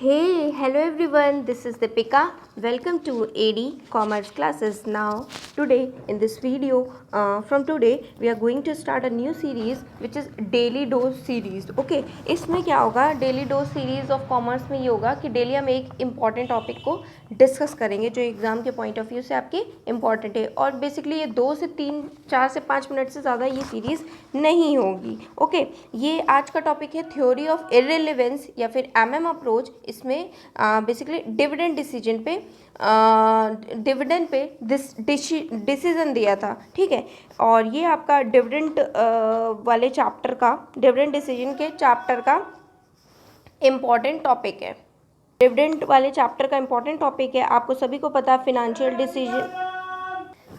Hey, hello everyone, this is Deepika. Welcome to AD Commerce classes. Now, today in this video, from today, we are going to start a new series which is Daily Dose series. Okay, इसमें क्या होगा, Daily Dose series of Commerce में ये होगा कि daily हम एक important topic को डिस्कस करेंगे जो एग्ज़ाम के पॉइंट ऑफ व्यू से आपके इम्पॉर्टेंट है, और बेसिकली ये 2 से 3 4 से 5 मिनट से ज़्यादा ये सीरीज़ नहीं होगी. ओके, ये आज का टॉपिक है थ्योरी ऑफ इररिलेवेंस या फिर MM अप्रोच. इसमें बेसिकली डिविडेंड पे डिसीजन दिया था. ठीक है, और ये आपका डिविडेंड वाले चैप्टर का, डिविडेंड डिसीजन के चैप्टर का इम्पॉर्टेंट टॉपिक है. डिविडेंड वाले चैप्टर का इम्पॉर्टेंट टॉपिक है. आपको सभी को पता है फाइनेंशियल डिसीजन,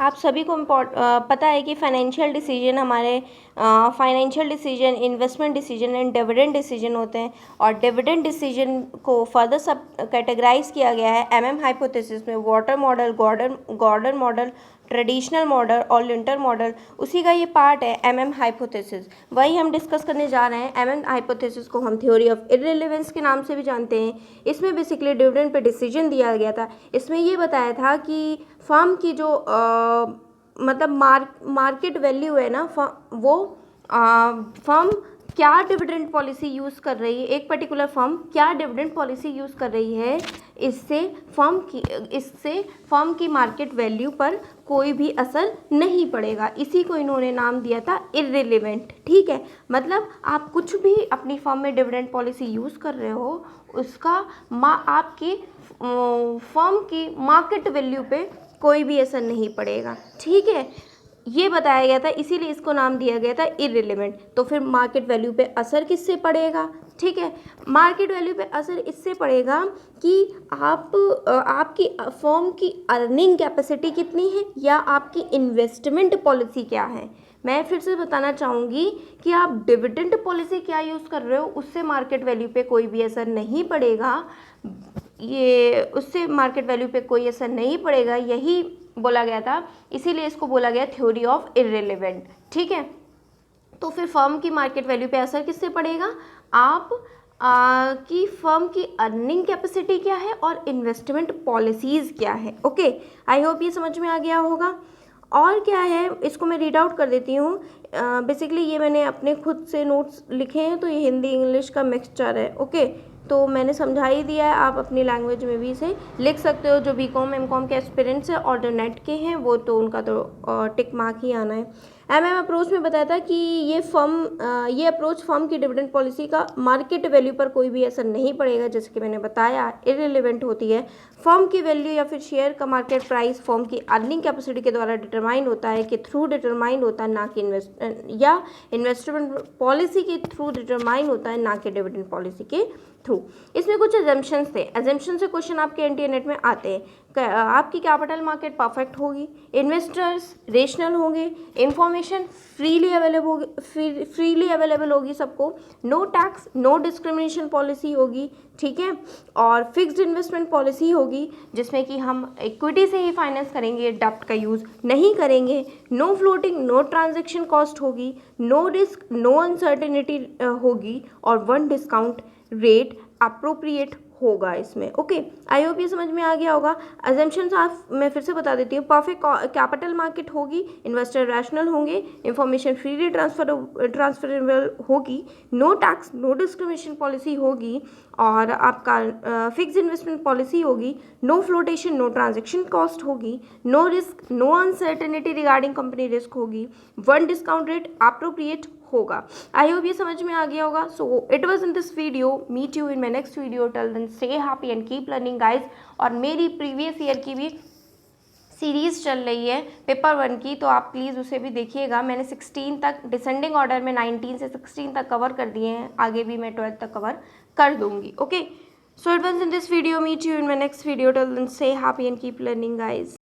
आप सभी को पता है कि फाइनेंशियल डिसीजन हमारे financial decision, investment decision and dividend decision होते हैं. और डिविडेंड डिसीजन को फर्दर सब कैटेगराइज किया गया है MM हाइपोथेसिस में. Walter model, Gordon model, traditional model और लिंटर मॉडल, उसी का ये पार्ट है MM हाइपोथेसिस. वही हम डिस्कस करने जा रहे हैं. MM हाइपोथेसिस को हम थ्योरी ऑफ इररिलेवेंस के नाम से भी जानते हैं. इसमें बेसिकली डिविडेंड पे डिसीजन दिया गया था. इसमें ये बताया था कि फर्म की जो मतलब मार्केट वैल्यू है ना, वो फर्म क्या डिविडेंड पॉलिसी यूज़ कर रही है, एक पर्टिकुलर फर्म क्या डिविडेंड पॉलिसी यूज़ कर रही है, इससे फर्म की मार्केट वैल्यू पर कोई भी असर नहीं पड़ेगा. इसी को इन्होंने नाम दिया था इररिलेवेंट. ठीक है, मतलब आप कुछ भी अपनी फर्म में डिविडेंड पॉलिसी यूज़ कर रहे हो, उसका आपकी फर्म की मार्केट वैल्यू पे कोई भी असर नहीं पड़ेगा. ठीक है, ये बताया गया था, इसीलिए इसको नाम दिया गया था इररिलेवेंट. तो फिर मार्केट वैल्यू पे असर किससे पड़ेगा? ठीक है, मार्केट वैल्यू पे असर इससे पड़ेगा कि आपकी फर्म की अर्निंग कैपेसिटी कितनी है या आपकी इन्वेस्टमेंट पॉलिसी क्या है. मैं फिर से बताना चाहूँगी कि आप डिविडेंड पॉलिसी क्या यूज़ कर रहे हो, उससे मार्केट वैल्यू पे कोई भी असर नहीं पड़ेगा. उससे मार्केट वैल्यू पे कोई असर नहीं पड़ेगा, यही बोला गया था. इसीलिए इसको बोला गया थ्योरी ऑफ इररिलेवेंट. ठीक है, तो फिर फर्म की मार्केट वैल्यू पे असर किससे पड़ेगा? आप कि फर्म की अर्निंग कैपेसिटी क्या है और इन्वेस्टमेंट पॉलिसीज़ क्या है. ओके, आई होप ये समझ में आ गया होगा. और क्या है, इसको मैं रीड आउट कर देती हूँ. बेसिकली ये मैंने अपने खुद से नोट्स लिखे हैं, तो ये हिंदी इंग्लिश का मिक्सचर है. ओके, तो मैंने समझा ही दिया है, आप अपनी लैंग्वेज में भी इसे लिख सकते हो. जो BCom MCom के एस्पिरेंट्स हैं और जो नेट के हैं, वो तो उनका तो टिक मार्क ही आना है. MM अप्रोच में बताया था कि ये अप्रोच फर्म की डिविडेंड पॉलिसी का मार्केट वैल्यू पर कोई भी असर नहीं पड़ेगा. जैसे कि मैंने बताया, इररिलेवेंट होती है. फर्म की वैल्यू या फिर शेयर का मार्केट प्राइस फर्म की अर्निंग कैपेसिटी के द्वारा डिटरमाइन होता है, कि थ्रू डिटरमाइन होता है, ना कि इन्वेस्टमेंट पॉलिसी के थ्रू डिटरमाइन होता है, ना कि डिविडेंड पॉलिसी के थ्रू. इसमें कुछ एजम्पशंस थे. एजम्पशन से क्वेश्चन आपके NT-NET में आते हैं. आपकी कैपिटल मार्केट परफेक्ट होगी, इन्वेस्टर्स रेशनल होंगे, इंफॉर्मेशन फ्रीली अवेलेबल होगी सबको, no tax no discrimination policy होगी. ठीक है, और फिक्स्ड इन्वेस्टमेंट पॉलिसी होगी जिसमें कि हम इक्विटी से ही फाइनेंस करेंगे, डेब्ट का यूज़ नहीं करेंगे. No floating no transaction cost होगी, नो रिस्क नो अनसर्टेनिटी होगी, और 1 डिस्काउंट रेट अप्रोप्रिएट होगा इसमें. ओके, आई होप ये समझ में आ गया होगा. अजम्पशंस आप मैं फिर से बता देती हूँ. परफेक्ट कैपिटल मार्केट होगी, इन्वेस्टर रैशनल होंगे, इंफॉर्मेशन फ्रीली ट्रांसफरेबल होगी, no tax no discrimination policy होगी, और आपका फिक्स इन्वेस्टमेंट पॉलिसी होगी, no flotation no transaction cost होगी, no risk no uncertainty regarding company risk होगी, 1 डिस्काउंट रेट अप्रोप्रिएट होगा. आई होप ये समझ में आ गया होगा. So it was in this video. Meet you in my next video. Till then stay happy and keep learning guys. और मेरी प्रीवियस ईयर की भी सीरीज़ चल रही है पेपर 1 की, तो आप प्लीज़ उसे भी देखिएगा. मैंने 16 तक डिसेंडिंग ऑर्डर में 19 से 16 तक कवर कर दिए हैं. आगे भी मैं 12 तक कवर कर दूंगी. Okay, so it was in this video. Meet you in my next video. Till then stay happy and keep learning guys.